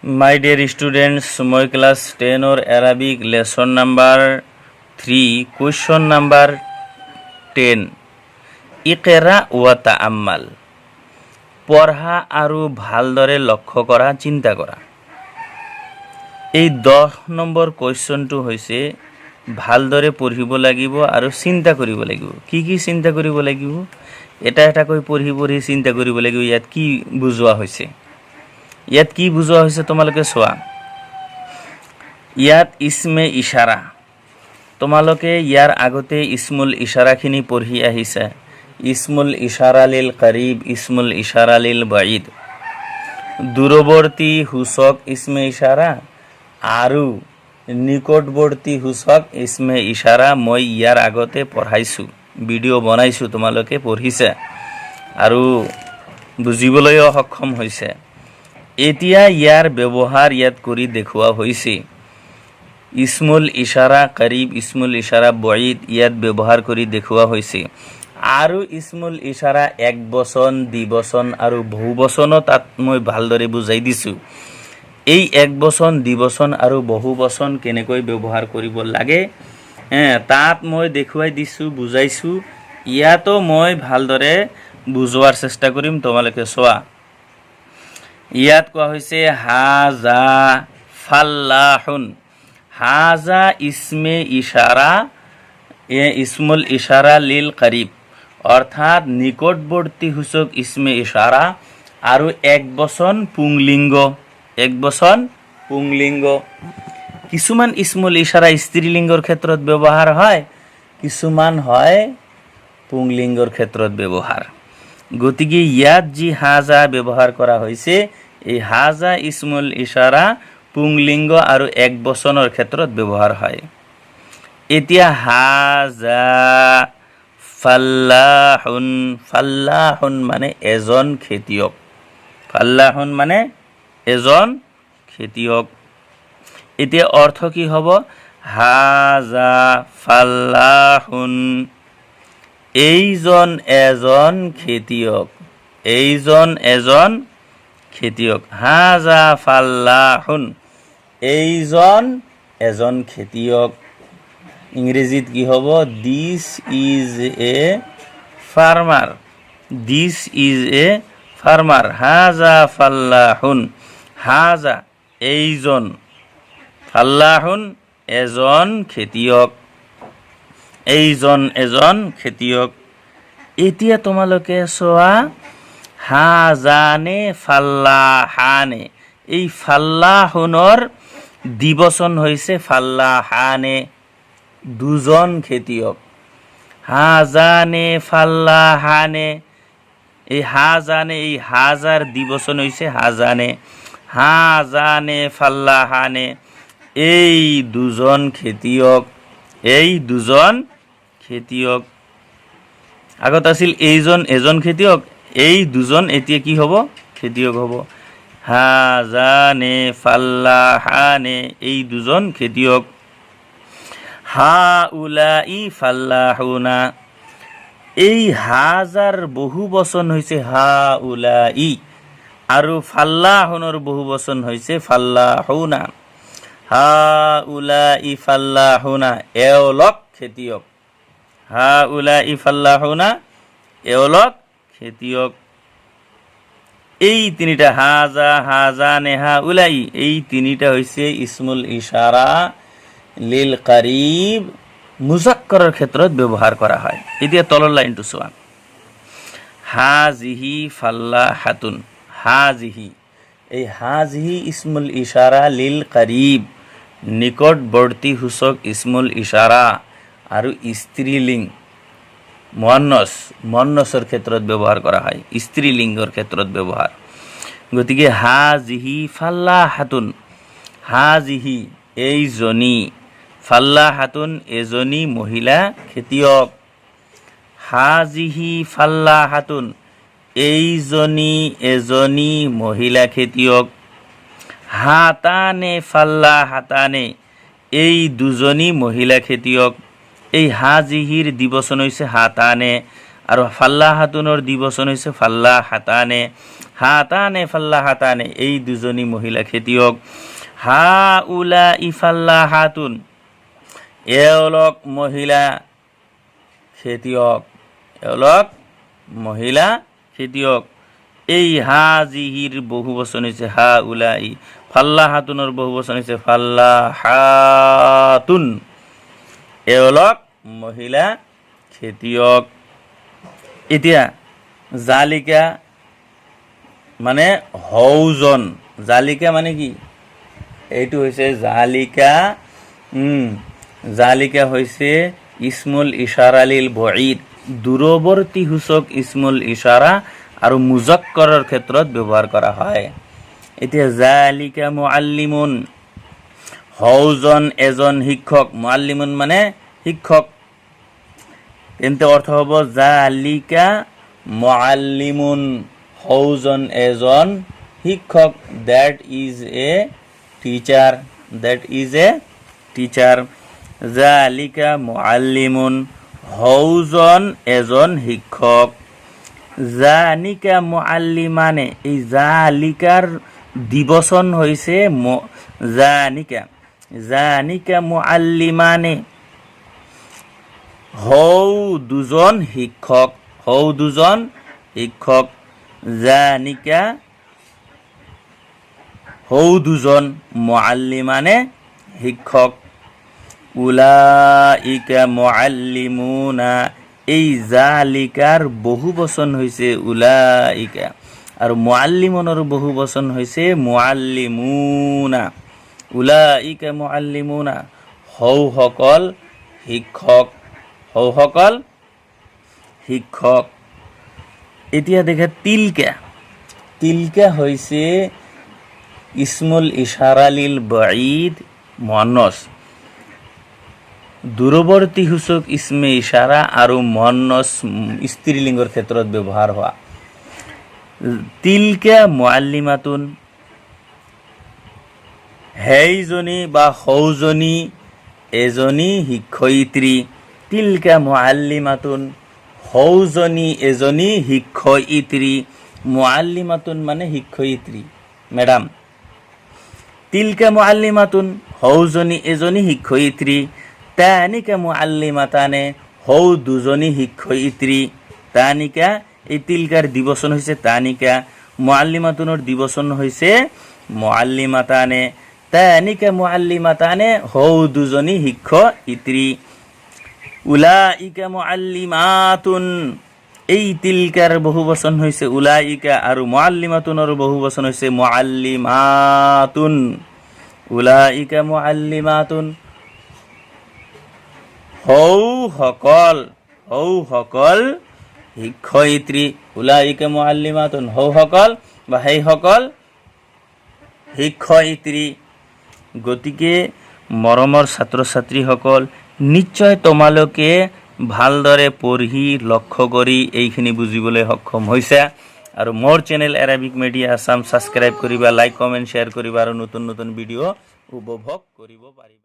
My dear students, my class 10 or Arabic lesson number 3, question number 10. ইকরা ওয়া তাআম্মাল, পঢ়া আৰু ভালদৰে লক্ষ্য কৰা, চিন্তা কৰা। এই 10 নম্বৰ কুৱেশ্যনটো হৈছে ভালদৰে পঢ়িব লাগিব আৰু চিন্তা কৰিব লাগিব। কি কি চিন্তা কৰিব লাগিব? এটা এটাকৈ পঢ়ি চিন্তা কৰিব লাগিব। ইয়াত কি বুজোৱা হৈছে? ইয়াত কি বুজোৱা হৈছে তোমালোকে চোৱা। ইয়াত ইসমে ইশাৰা, তোমালোকে ইয়াৰ আগতে ইসমুল ইশাৰাখিনি পঢ়ি আহিছা। ইসমুল ইশাৰা লিল কৰিব, ইসমুল ইশাৰা লিল বাঈদ, দূৰৱৰ্তী সূচক ইসমে ইশাৰা আৰু নিকটৱৰ্তী সূচক ইসমে ইশাৰা মই ইয়াৰ আগতে পঢ়াইছোঁ, ভিডিঅ' বনাইছোঁ, তোমালোকে পঢ়িছা আৰু বুজিবলৈও সক্ষম হৈছে। এতিয়া ইয়াৰ ব্যৱহাৰ ইয়াত কৰি দেখুওৱা হৈছে। ইসমুল ইশাৰা কৰিব, ইসমুল ইশাৰা বাঈদ ইয়াত ব্যৱহাৰ কৰি দেখুওৱা হৈছে। আৰু ইসমুল ইশাৰা এক বচন, দ্বিবচন আৰু বহুবচনো তাত মই ভালদৰে বুজাই দিছোঁ। এই এক বচন, দ্বিবচন আৰু বহুবচন কেনেকৈ ব্যৱহাৰ কৰিব লাগে তাত মই দেখুৱাই দিছোঁ, বুজাইছোঁ। ইয়াতো মই ভালদৰে বুজোৱাৰ চেষ্টা কৰিম, তোমালোকে চোৱা। ইয়াত কোৱা হৈছে হাজা ফাল্লাহুন। হাজা ইসমে ইশাৰা, ইসমুল ইশাৰা লিল কৰিব, অৰ্থাৎ নিকটৱৰ্তী সূচক ইসমে ইশাৰা আৰু এক বচন পুংলিংগ। এক বচন পুংলিংগ। কিছুমান ইসমুল ইশাৰা স্ত্ৰীলিংগৰ ক্ষেত্ৰত ব্যৱহাৰ হয়, কিছুমান হয় পুংলিংগৰ ক্ষেত্ৰত ব্যৱহাৰ। গতিকে ইয়াত যি হাজা ব্যৱহাৰ কৰা হৈছে, এই হাজা ইসমুল ইশাৰা পুংলিংগ আৰু এক বচনৰ ক্ষেত্ৰত ব্যৱহাৰ হয়। এতিয়া হাজা ফাল্লাহুন, ফাল্লাহুন মানে এজন খেতিয়ক। ফাল্লাহুন মানে এজন খেতিয়ক। এতিয়া অৰ্থ কি হ'ব? হাজা ফাল্লাহুন, এইজন এজন খেতিয়ক, এইজন এজন খেতিয়ক। হাজা ফাল্লাহুন, এইজন এজন খেতিয়ক। ইংরেজিত কি হ'ব? This is a farmer, this is a farmer. হাজা ফাল্লাহুন, হাজা এইজন, ফাল্লাহুন এজন খেতিয়ক, এইজন এজন খেতিয়ক। এতিয়া তোমালোকে চোৱা, হাজানে ফাল্লাহানে, এই ফাল্লাহুনৰ দ্বিবচন হৈছে ফাল্লাহানে, দুজন খেতিয়ক। হাজানে ফাল্লাহানে, এই হাজানে, এই হাজাৰ দ্বিবচন হৈছে হাজানে। হাজানে ফাল্লাহানে, এই দুজন খেতিয়ক, এই দুজন খেতিয়ক। আগত আছিল এইজন এজন খেতিয়ক, এই দুজন এতিয়া কি হ'ব? খেতিয়ক হ'ব। হাজানে ফাল্লাহানে, এই দুজন খেতিয়ক। হাউলাই ফাল্লাহুনা, এই হাজাৰ বহু বচন হৈছে হাউলাই আৰু ফাল্লাহুনৰ বহু বচন হৈছে ফাল্লাহুনা। হাউলাই ফাল্লাহুনা, এওঁলোক খেতিয়ক। হাউলাই ফাল্লাহুনা, এওঁলোক খেতিয়ক। এই তিনিটা হাজা, হাজানে, হাউলাই, এই তিনিটা হৈছে ইসমুল ইশাৰা লিল কৰিব, মুজাক্কাৰৰ ক্ষেত্ৰত ব্যৱহাৰ কৰা হয়। এতিয়া তলৰ লাইনটো চোৱা। হাজিহি ফাল্লাহাতুন, হাজিহি, এই হাজিহি ইসমুল ইশাৰা লিল কৰিব, নিকটৱৰ্তী সূচক ইসমুল ইশাৰা আৰু স্ত্ৰীলিং মুআন্নাছ, মুআন্নাছৰ ক্ষেত্ৰত ব্যৱহাৰ কৰা হয়, স্ত্ৰীলিংগৰ ক্ষেত্ৰত ব্যৱহাৰ। গতিকে হাজিহি ফাল্লাহাতুন, হাজিহি এইজনী, ফাল্লাহাতুন এজনী মহিলা খেতিয়ক। হাজিহি ফাল্লাহাতুন, এইজনী এজনী মহিলা খেতিয়ক। হাতানে ফাল্লাহাতানে, এই দুজনী মহিলা খেতিয়ক। এই হাজিহিৰ দ্বিবচন হৈছে হাতানে আৰু ফাল্লাহাতুনৰ দ্বিবচন হৈছে ফাল্লাহাতানে। হাতানে ফাল্লা হাতানে, এই দুজনী মহিলা খেতিয়ক। হাউলা ইফাল্লা হাতুন, এওঁলোক মহিলা খেতিয়ক, এওঁলোক মহিলা খেতিয়ক। এই হাজিহিৰ বহু বচন হৈছে হাউলাই, ফাল্লা হাতুনৰ বহু বচন হৈছে ফাল্লা হাতুন, এওঁলোক মহিলা খেতিয়ক। এতিয়া জালিকা মানে হৌজন, জালিকা মানে কি, এইটো হৈছে জালিকা। জালিকা হৈছে ইসমুল ইশাৰা লিল বঈদ, দূৰৱৰ্তী সূচক ইসমুল ইশাৰা আৰু মুজাক্কাৰৰ ক্ষেত্ৰত ব্যৱহাৰ কৰা হয়। এতিয়া জালিকা মুআল্লিমুন, হৌজন এজন শিক্ষক, মুআল্লিমুন মানে শিক্ষক, তেন্তে অৰ্থ হ'ব জালিকা মুআল্লিমুন, হৌজন এজন শিক্ষক, that is a teacher, that is a teacher. জালিকা মুআল্লিমুন, হৌজন এজন শিক্ষক। জানিকা মুআল্লিমানে, এই জালিকাৰ দ্বিবচন হৈছে জানিকা, জানিকা মুআল্লিমানে, হৌ দুজন শিক্ষক, হৌ দুজন শিক্ষক। জানিকা হৌ দুজন, মুআল্লিমানে শিক্ষক। উলাইকা মুআল্লিমুনা, এই জালিকাৰ বহু বচন হৈছে উলাইকা, আৰু মুআল্লিমুনৰ বহু বচন হৈছে মুআল্লিমুনা। উলাইকা মুআল্লিমুনা, হৌসকল শিক্ষক, হৌসকল শিক্ষক। এতিয়া দেখে তিলকা, তিলকা হৈছে ইসমুল ইশাৰা লিল বঈদ মুআন্নাস, দূৰৱৰ্তী সূচক ইসমে ইশাৰা আৰু মুআন্নাস স্ত্ৰীলিংগৰ ক্ষেত্ৰত ব্যৱহাৰ হোৱা। তিলকা মুআল্লিমাতুন, সেইজনী বা সৌজনী এজনী শিক্ষয়িত্ৰী। তিলকা মুআল্লিমাতুন, সৌজনী এজনী শিক্ষয়িত্ৰী। মুআল্লিমাতুন মানে শিক্ষয়িত্ৰী, মেডাম। তিলকা মুআল্লিমাতুন, সৌজনী এজনী শিক্ষয়িত্ৰী। তানিকা মুআল্লিমাতানে, হৌ দুজনী শিক্ষয়িত্ৰী। তানিকা, এই তিলকাৰ দ্বিবচন হৈছে তানিকা, মুআল্লিমাতুনৰ দ্বিবচন হৈছে মুআল্লিমাতানে। তানিকা মুআল্লিমাতানে, হৌ দুজনী শিক্ষয়িত্ৰী। উলাইকা মুআল্লিমাতুন, এই তিলকাৰ বহু বচন হৈছে উলাইকা, আৰু মুআল্লিমাতুনৰ বহু বচন হৈছে মুআল্লিমাতুন। উলাইকা মুআল্লিমাতুন, হৌসকল, হৌসকল শিক্ষয়িত্ৰী। উলাইকা মুআল্লিমাতুন, হৌসকল বা সেইসকল শিক্ষয়িত্ৰী। গতিকে মৰমৰ ছাত্ৰ ছাত্ৰীসকল, নিশ্চয় তোমালোকে ভালদৰে পঢ়ি লক্ষ্য কৰি এইখিনি বুজিবলৈ সক্ষম হৈছে। আৰু মোৰ channel Arabic media Assam subscribe কৰিবা, লাইক কমেণ্ট শ্বেয়াৰ কৰিবা, আৰু নতুন নতুন ভিডিঅ' উপভোগ কৰিব পাৰিবা।